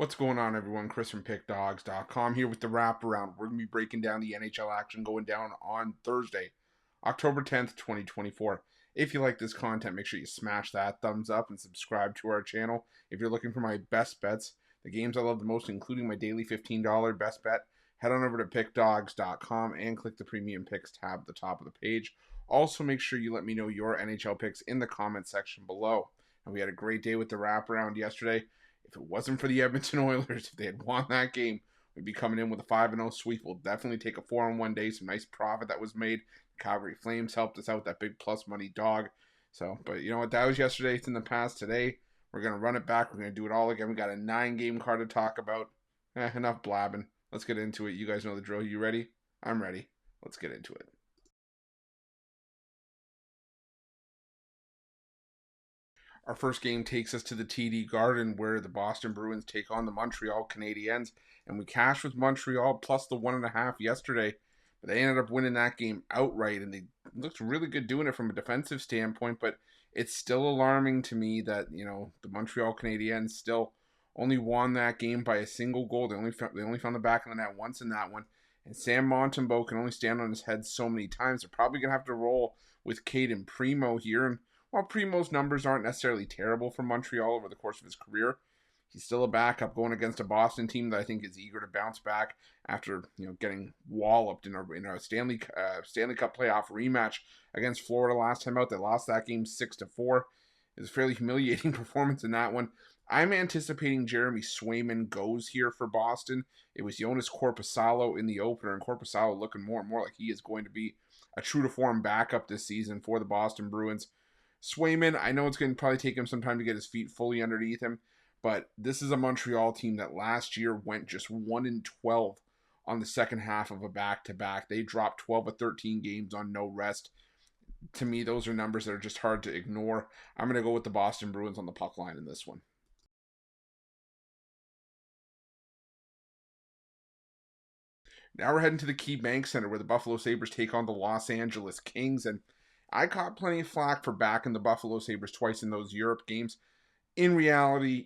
What's going on, everyone? Chris from Pickdawgz.com here with the Wraparound. We're going to be breaking down the NHL action going down on Thursday, October 10th, 2024. If you like this content, make sure you smash that thumbs up and subscribe to our channel. If you're looking for my best bets, the games I love the most, including my daily $15 best bet, head on over to Pickdawgz.com and click the Premium Picks tab at the top of the page. Also, make sure you let me know your NHL picks in the comment section below. And we had a great day with the Wraparound yesterday. If it wasn't for the Edmonton Oilers, if they had won that game, we'd be coming in with a 5-0 sweep. We'll definitely take a 4-on-1 day. Some nice profit that was made. The Calgary Flames helped us out, that big plus money dog. So, but you know what? That was yesterday. It's in the past. Today, we're going to run it back. We're going to do it all again. We got a 9-game card to talk about. Enough blabbing. Let's get into it. You guys know the drill. You ready? I'm ready. Let's get into it. Our first game takes us to the TD Garden, where the Boston Bruins take on the Montreal Canadiens, and we cashed with Montreal plus the 1.5 yesterday, but they ended up winning that game outright, and they looked really good doing it from a defensive standpoint. But it's still alarming to me that the Montreal Canadiens still only won that game by a single goal. They only found the back of the net once in that one, and Sam Montembeault can only stand on his head so many times. They're probably gonna have to roll with Caden Primo here, and while Primo's numbers aren't necessarily terrible for Montreal over the course of his career, he's still a backup going against a Boston team that I think is eager to bounce back after getting walloped in a Stanley Cup playoff rematch against Florida last time out. They lost that game 6-4. It was a fairly humiliating performance in that one. I'm anticipating Jeremy Swayman goes here for Boston. It was Jonas Korpisalo in the opener, and Korpisalo looking more and more like he is going to be a true-to-form backup this season for the Boston Bruins. Swayman, I know it's going to probably take him some time to get his feet fully underneath him, but this is a Montreal team that last year went just 1-12 on the second half of a back-to-back. They dropped 12 of 13 games on no rest. To me, those are numbers that are just hard to ignore. I'm going to go with the Boston Bruins on the puck line in this one. Now we're heading to the Key Bank Center, where the Buffalo Sabres take on the Los Angeles Kings, and I caught plenty of flack for backing the Buffalo Sabres twice in those Europe games. In reality,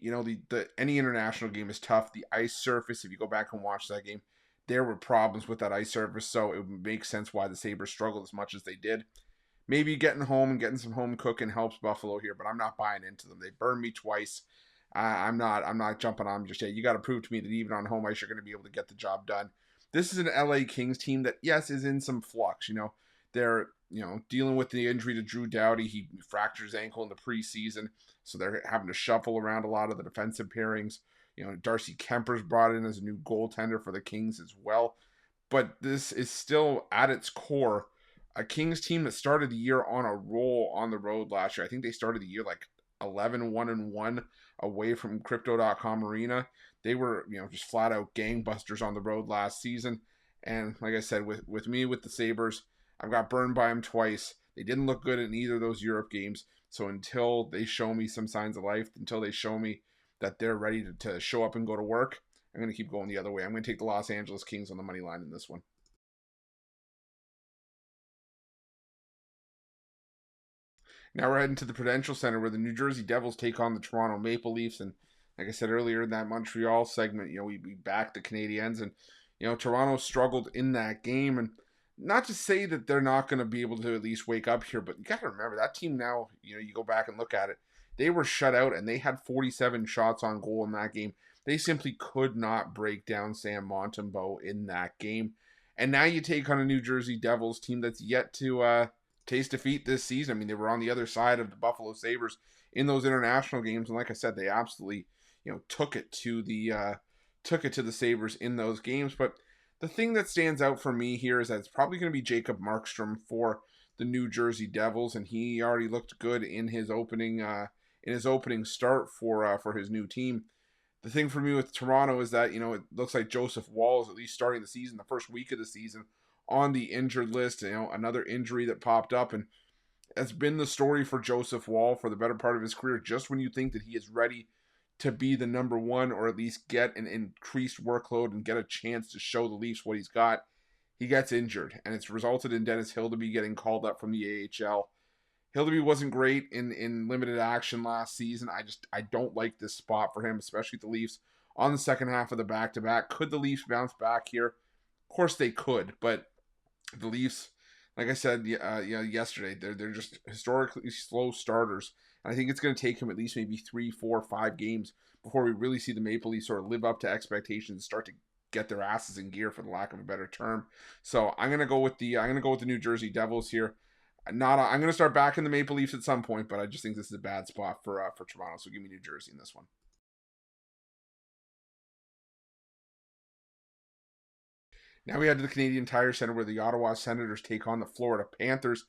any international game is tough. The ice surface, if you go back and watch that game, there were problems with that ice surface, so it would make sense why the Sabres struggled as much as they did. Maybe getting home and getting some home cooking helps Buffalo here, but I'm not buying into them. They burned me twice. I'm not jumping on them just yet. You got to prove to me that even on home ice, you're going to be able to get the job done. This is an LA Kings team that, yes, is in some flux. They're dealing with the injury to Drew Doughty. He fractured his ankle in the preseason, so they're having to shuffle around a lot of the defensive pairings. Darcy Kemper's brought in as a new goaltender for the Kings as well. But this is still, at its core, a Kings team that started the year on a roll on the road last year. I think they started the year like 11-1-1 away from Crypto.com Arena. They were, just flat out gangbusters on the road last season. And like I said, with the Sabres, I've got burned by them twice. They didn't look good in either of those Europe games. So until they show me some signs of life, until they show me that they're ready to show up and go to work, I'm going to keep going the other way. I'm going to take the Los Angeles Kings on the money line in this one. Now we're heading to the Prudential Center, where the New Jersey Devils take on the Toronto Maple Leafs. And like I said earlier in that Montreal segment, we backed the Canadiens, and Toronto struggled in that game. And not to say that they're not going to be able to at least wake up here, but you got to remember that team now, you go back and look at it, they were shut out and they had 47 shots on goal in that game. They simply could not break down Sam Montembeault in that game. And now you take on a New Jersey Devils team that's yet to taste defeat this season. I mean, they were on the other side of the Buffalo Sabres in those international games, and like I said, they absolutely, took it to the Sabres in those games. But the thing that stands out for me here is that it's probably going to be Jacob Markstrom for the New Jersey Devils, and he already looked good in his opening start for his new team. The thing for me with Toronto is that it looks like Joseph Woll is at least starting the season, the first week of the season, on the injured list. Another injury that popped up, and that's been the story for Joseph Woll for the better part of his career. Just when you think that he is ready to be the number one, or at least get an increased workload and get a chance to show the Leafs what he's got, he gets injured, and it's resulted in Dennis Hildeby getting called up from the AHL. Hildeby wasn't great in limited action last season. I don't like this spot for him, especially the Leafs on the second half of the back-to-back. Could the Leafs bounce back here? Of course they could, but the Leafs, like I said yesterday, they're just historically slow starters. And I think it's going to take him at least maybe 3, 4, 5 games before we really see the Maple Leafs sort of live up to expectations and start to get their asses in gear, for the lack of a better term. So I'm gonna go with the New Jersey Devils here. I'm gonna start backing the Maple Leafs at some point, but I just think this is a bad spot for Toronto. So give me New Jersey in this one. Now we head to the Canadian Tire Center where the Ottawa Senators take on the Florida Panthers.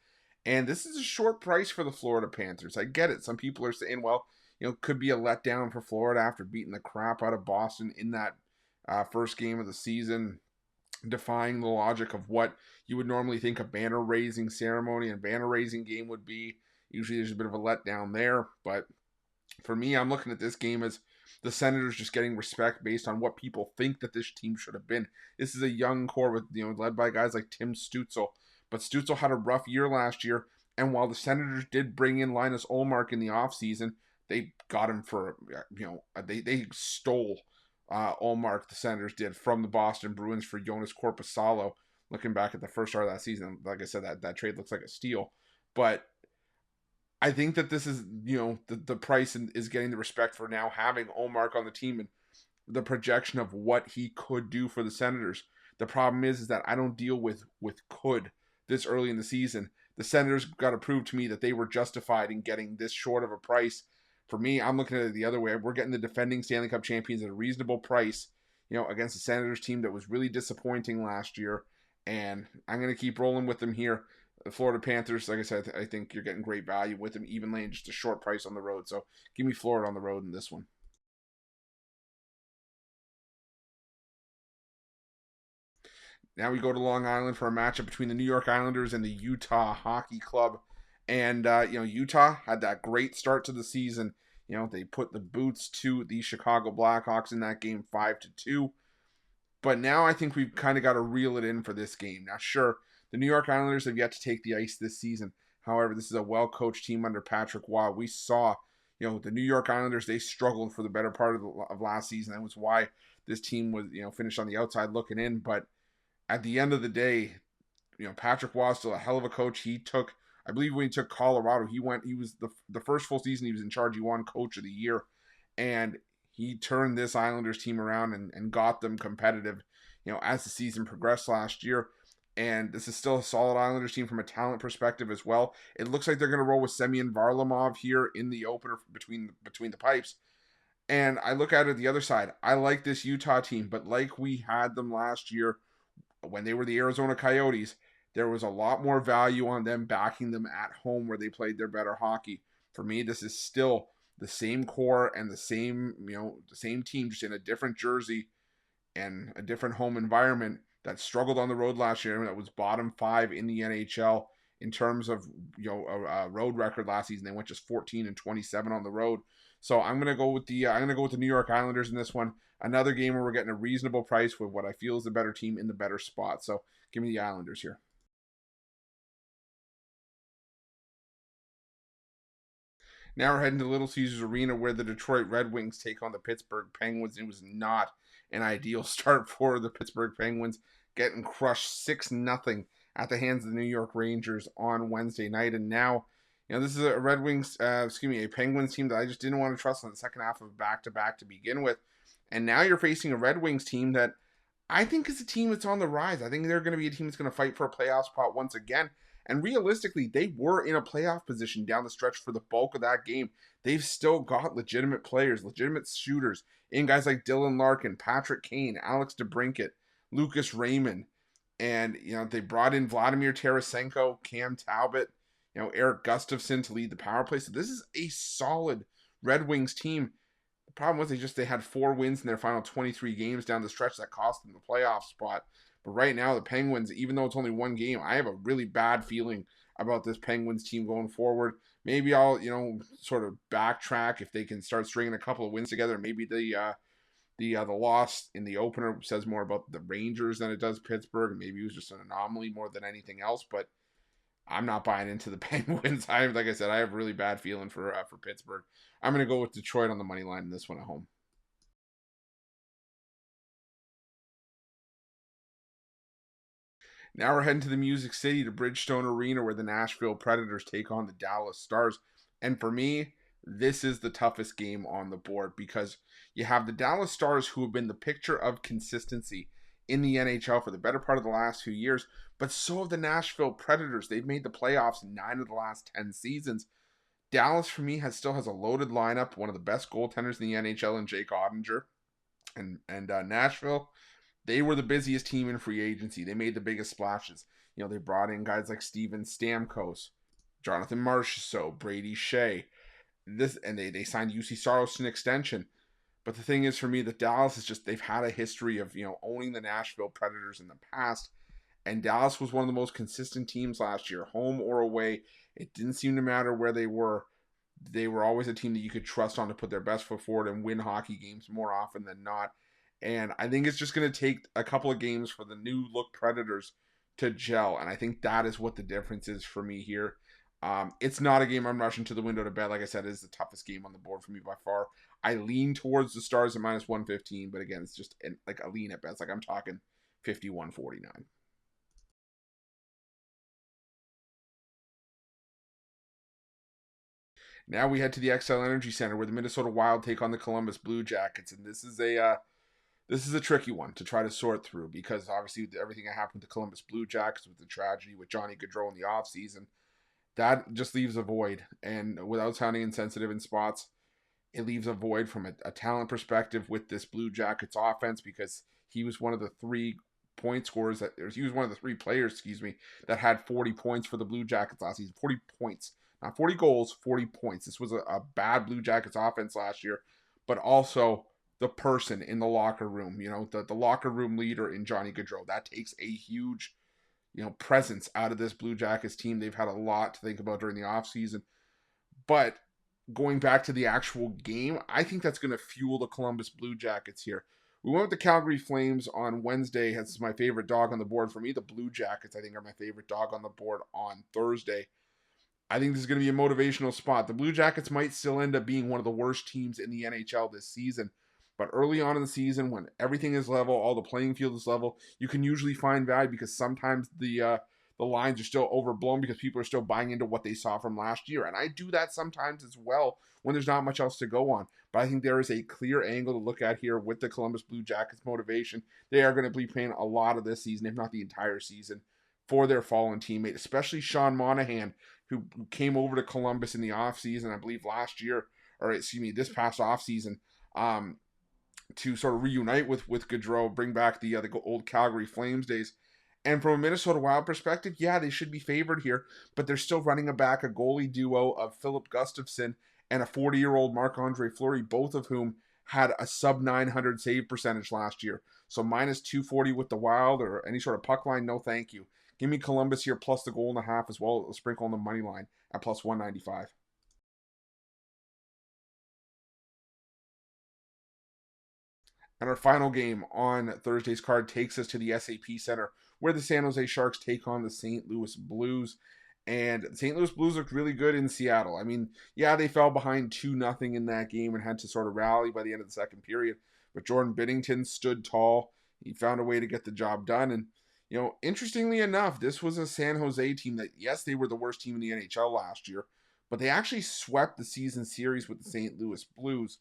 And this is a short price for the Florida Panthers. I get it. Some people are saying, well, could be a letdown for Florida after beating the crap out of Boston in that first game of the season, defying the logic of what you would normally think a banner-raising ceremony and banner-raising game would be. Usually there's a bit of a letdown there. But for me, I'm looking at this game as the Senators just getting respect based on what people think that this team should have been. This is a young core with led by guys like Tim Stützle. But Stützle had a rough year last year, and while the Senators did bring in Linus Ullmark in the offseason, they got him for, they stole Ullmark, the Senators did, from the Boston Bruins for Jonas Korpisalo. Looking back at the first start of that season, like I said, that trade looks like a steal. But I think that this is, the price is getting the respect for now having Ullmark on the team and the projection of what he could do for the Senators. The problem is that I don't deal with could this early in the season. The Senators got to prove to me that they were justified in getting this short of a price. For me, I'm looking at it the other way. We're getting the defending Stanley Cup champions at a reasonable price, against the Senators team that was really disappointing last year. And I'm going to keep rolling with them here. The Florida Panthers, like I said, I think you're getting great value with them, even laying just a short price on the road. So give me Florida on the road in this one. Now we go to Long Island for a matchup between the New York Islanders and the Utah Hockey Club. And, Utah had that great start to the season. They put the boots to the Chicago Blackhawks in that game 5-2. But now I think we've kind of got to reel it in for this game. Now, sure, the New York Islanders have yet to take the ice this season. However, this is a well-coached team under Patrick Waugh. We saw, the New York Islanders, they struggled for the better part of last season. That was why this team was, finished on the outside looking in. But at the end of the day, Patrick Waugh is still a hell of a coach. He took, I believe when he took Colorado, he was the first full season he was in charge, he won Coach of the Year. And he turned this Islanders team around and got them competitive, as the season progressed last year. And this is still a solid Islanders team from a talent perspective as well. It looks like they're going to roll with Semyon Varlamov here in the opener between the pipes. And I look at it the other side. I like this Utah team, but like we had them last year when they were the Arizona Coyotes, there was a lot more value on them backing them at home where they played their better hockey. For me, this is still the same core and the same team, just in a different jersey and a different home environment that struggled on the road last year and that was bottom 5 in the NHL in terms of a road record last season. They went just 14-27 on the road. So I'm gonna go with the New York Islanders in this one. Another game where we're getting a reasonable price with what I feel is the better team in the better spot. So give me the Islanders here. Now we're heading to Little Caesars Arena where the Detroit Red Wings take on the Pittsburgh Penguins. It was not an ideal start for the Pittsburgh Penguins, getting crushed 6-0 at the hands of the New York Rangers on Wednesday night. And now, this is a a Penguins team that I just didn't want to trust in the second half of back-to-back to begin with. And now you're facing a Red Wings team that I think is a team that's on the rise. I think they're going to be a team that's going to fight for a playoff spot once again. And realistically, they were in a playoff position down the stretch for the bulk of that game. They've still got legitimate players, legitimate shooters in guys like Dylan Larkin, Patrick Kane, Alex DeBrincat, Lucas Raymond. And, they brought in Vladimir Tarasenko, Cam Talbot, Eric Gustafson to lead the power play. So this is a solid Red Wings team. The problem was they had 4 wins in their final 23 games down the stretch that cost them the playoff spot. But right now, the Penguins, even though it's only 1 game, I have a really bad feeling about this Penguins team going forward. Maybe I'll, sort of backtrack if they can start stringing a couple of wins together. Maybe the loss in the opener says more about the Rangers than it does Pittsburgh. Maybe it was just an anomaly more than anything else. But I'm not buying into the Penguins. Like I said, I have a really bad feeling for Pittsburgh. I'm going to go with Detroit on the money line in this one at home. Now we're heading to the Music City, to Bridgestone Arena, where the Nashville Predators take on the Dallas Stars. And for me, this is the toughest game on the board because you have the Dallas Stars, who have been the picture of consistency in the NHL for the better part of the last few years, but so have the Nashville Predators. They've made the playoffs in 9 of the last 10 seasons. Dallas, for me, still has a loaded lineup, one of the best goaltenders in the NHL in Jake Ottinger. And Nashville, they were the busiest team in free agency. They made the biggest splashes. They brought in guys like Steven Stamkos, Jonathan Marchessault, Brady Shea. They signed UC Saros to an extension. But the thing is, for me, that Dallas is they've had a history of, owning the Nashville Predators in the past. And Dallas was one of the most consistent teams last year, home or away. It didn't seem to matter where they were. They were always a team that you could trust on to put their best foot forward and win hockey games more often than not. And I think it's just going to take a couple of games for the new look Predators to gel. And I think that is what the difference is for me here. It's not a game I'm rushing to the window to bet. Like I said, it is the toughest game on the board for me by far. I lean towards the Stars at minus 115, but again, it's just like a lean at bets. Like I'm talking 51-49. Now we head to the XL Energy Center, where the Minnesota Wild take on the Columbus Blue Jackets, and this is a tricky one to try to sort through because obviously everything that happened with the Columbus Blue Jackets, with the tragedy with Johnny Gaudreau in the offseason, that just leaves a void. And without sounding insensitive in spots, it leaves a void from a talent perspective with this Blue Jackets offense, because he was one of the three he was one of the three players, that had 40 points for the Blue Jackets last season. 40 points. Not 40 goals, 40 points. This was a bad Blue Jackets offense last year, but also the person in the locker room, the locker room leader in Johnny Gaudreau. That takes a huge, presence out of this Blue Jackets team. They've had a lot to think about during the offseason. But going back to the actual game, I think that's going to fuel the Columbus Blue Jackets here. We went with the Calgary Flames on Wednesday. That's my favorite dog on the board. For me, the Blue Jackets, I think, are my favorite dog on the board on Thursday. I think this is going to be a motivational spot. The Blue Jackets might still end up being one of the worst teams in the NHL this season. But early on in the season, when everything is level, all the playing field is level, you can usually find value, because sometimes the lines are still overblown because people are still buying into what they saw from last year. And I do that sometimes as well when there's not much else to go on. But I think there is a clear angle to look at here with the Columbus Blue Jackets motivation. They are going to be playing a lot of this season, if not the entire season, for their fallen teammate, especially Sean Monahan, who came over to Columbus in the offseason, I believe this past offseason, to sort of reunite with Gaudreau, bring back the old Calgary Flames days. And from a Minnesota Wild perspective, yeah, they should be favored here, but they're still running a goalie duo of Philip Gustafsson and a 40-year-old Marc-Andre Fleury, both of whom had a sub-900 save percentage last year. So minus 240 with the Wild, or any sort of puck line, no thank you. Give me Columbus here plus the goal and a half, as well as a sprinkle on the money line at plus 195. And our final game on Thursday's card takes us to the SAP Center, where the San Jose Sharks take on the St. Louis Blues. And the St. Louis Blues looked really good in Seattle. I mean, yeah, they fell behind 2-0 in that game and had to sort of rally by the end of the second period. But Jordan Binnington stood tall. He found a way to get the job done. And, interestingly enough, this was a San Jose team that, yes, they were the worst team in the NHL last year, but they actually swept the season series with the St. Louis Blues.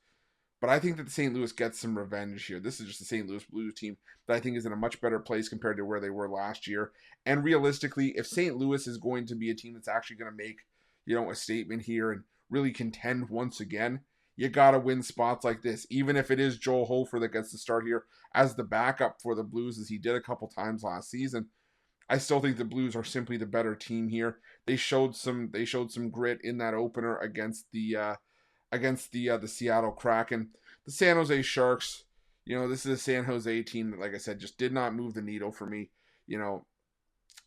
But I think that the St. Louis gets some revenge here. This is just the St. Louis Blues team that I think is in a much better place compared to where they were last year. And realistically, if St. Louis is going to be a team that's actually going to make, a statement here and really contend once again, you got to win spots like this. Even if it is Joel Hofer that gets the start here as the backup for the Blues, as he did a couple times last season, I still think the Blues are simply the better team here. They showed some grit in that opener against the Seattle Kraken. The San Jose Sharks, this is a San Jose team that, like I said, just did not move the needle for me.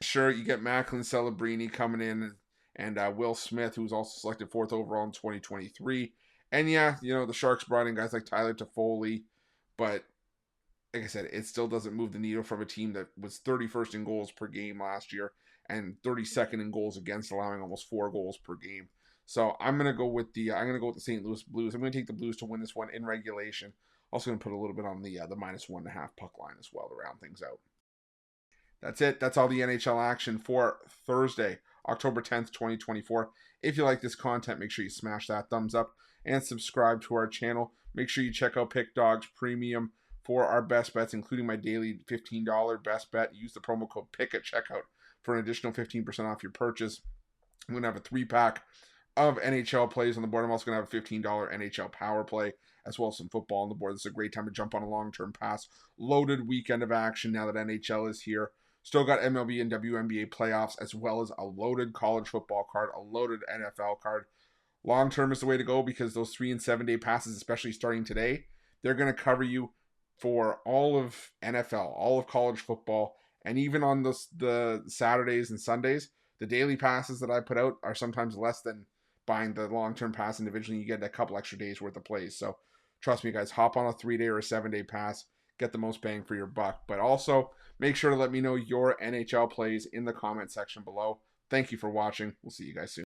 Sure, you get Macklin Celebrini coming in, and Will Smith, who was also selected 4th overall in 2023. And yeah, the Sharks brought in guys like Tyler Toffoli, but like I said, it still doesn't move the needle from a team that was 31st in goals per game last year and 32nd in goals against, allowing almost 4 goals per game. So I'm gonna go with the St. Louis Blues. I'm gonna take the Blues to win this one in regulation. Also gonna put a little bit on the -1.5 puck line as well to round things out. That's it. That's all the NHL action for Thursday, October 10th, 2024. If you like this content, make sure you smash that thumbs up and subscribe to our channel. Make sure you check out Pick Dawgz Premium for our best bets, including my daily $15 best bet. Use the promo code PICK at checkout for an additional 15% off your purchase. I'm going to have a 3-pack of NHL plays on the board. I'm also going to have a $15 NHL power play, as well as some football on the board. This is a great time to jump on a long-term pass. Loaded weekend of action now that NHL is here. Still got MLB and WNBA playoffs, as well as a loaded college football card, a loaded NFL card. Long-term is the way to go because those 3 and 7 day passes, especially starting today, they're going to cover you for all of NFL, all of college football, and even on the Saturdays and Sundays, the daily passes that I put out are sometimes less than buying the long-term pass individually. You get a couple extra days worth of plays. So trust me, guys, hop on a 3-day or a 7-day pass. Get the most bang for your buck. But also, make sure to let me know your NHL plays in the comment section below. Thank you for watching. We'll see you guys soon.